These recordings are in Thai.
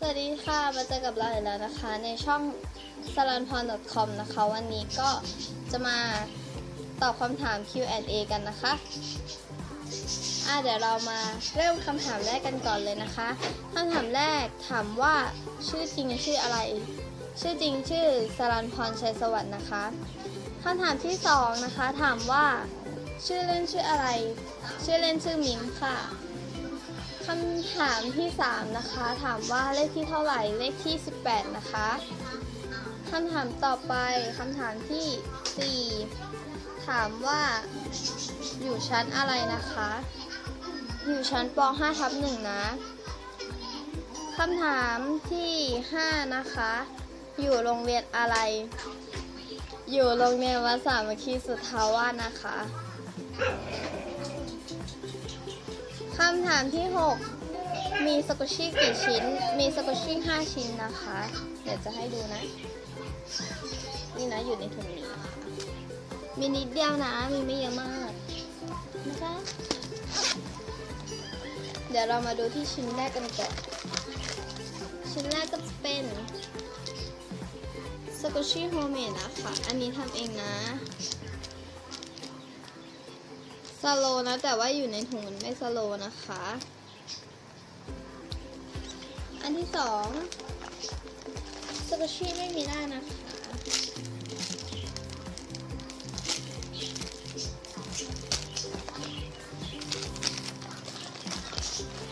วัสดีค่ะมาเจอกับเราอีกแล้วนะคะในช่อง salanpon.com นะคะวันนี้ก็จะมาตอบคำถาม Q&A กันนะคะเดี๋ยวเรามาเริ่มคำถามแรกกันก่อนเลยนะคะคำถามแรกถามว่าชื่อจริงชื่ออะไรชื่อจริงชื่อสรัญพรชัยสวัสดิ์นะคะคำถามที่2นะคะถามว่าชื่อเล่นชื่ออะไรชื่อเล่นชื่อมิงค่ะคำถามที่3นะคะถามว่าเลขที่เท่าไหร่เลขที่18นะคะคำถามต่อไปคำถามที่4ถามว่าอยู่ชั้นอะไรนะคะอยู่ชั้นป .5/1 นะคำถามที่5นะคะอยู่โรงเรียนอะไรอยู่โรงเรียนวัดสามัคคีสุทธาวาสนะคะคำถามที่6มีสกุชชี่กี่ชิ้นมีสกุชชี่5ชิ้นนะคะเดี๋ยวจะให้ดูนะนี่นะอยู่ในถุงนี้นะคะมีนิดเดียวนะมีไม่เยอะมากนะคะเดี๋ยวเรามาดูที่ชิ้นแรกกันก่อนชิ้นแรกก็จะเป็นสกุชชี่โฮมเมดนะคะอันนี้ทำเองนะสโลนะแต่ว่าอยู่ในถุงมันไม่สโลนะคะอันที่2สกุชชี่ไม่มีหน้านะคะ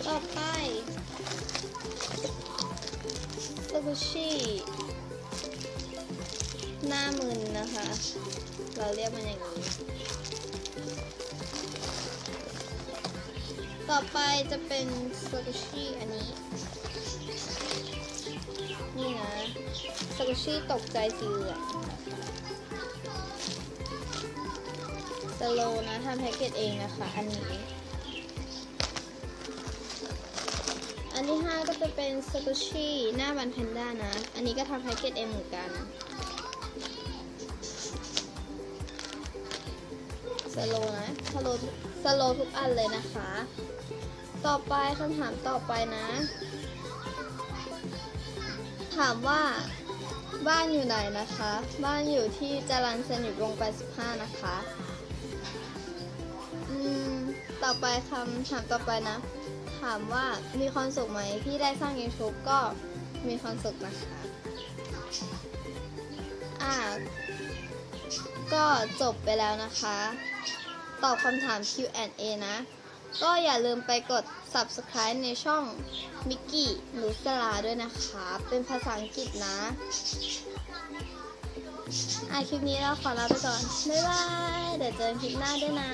ต่อไปสกุชชี่หน้ามึนนะคะเราเรียกมันอย่างนี้ต่อไปจะเป็นสกุชชี่อันนี้นี่นะสกุชชี่ตกใจสีเหลืองสโลนะทำแพ็กเกจเองนะคะอันนี้อันที่5ก็จะเป็นสกุชชี่หน้าบันแพนด้านะอันนี้ก็ทำแพ็กเกจเองเหมือนกันสโลนะสโลทุกอันเลยนะคะต่อไปคำถามต่อไปนะถามว่าบ้านอยู่ไหนนะคะบ้านอยู่ที่จรัญสนิทวงศ์85นะคะต่อไปคำถามต่อไปนะถามว่ามีความสุขไหมที่ได้สร้าง YouTube ก็มีความสุขนะคะก็จบไปแล้วนะคะตอบคำถาม Q&A นะก็อย่าลืมไปกด Subscribe ในช่องมิกกี้นุสลาด้วยนะคะเป็นภาษาอังกฤษนะคลิปนี้เราขอลาไปก่อนบ๊ายบายเดี๋ยวเจอกันคลิปหน้าด้วยนะ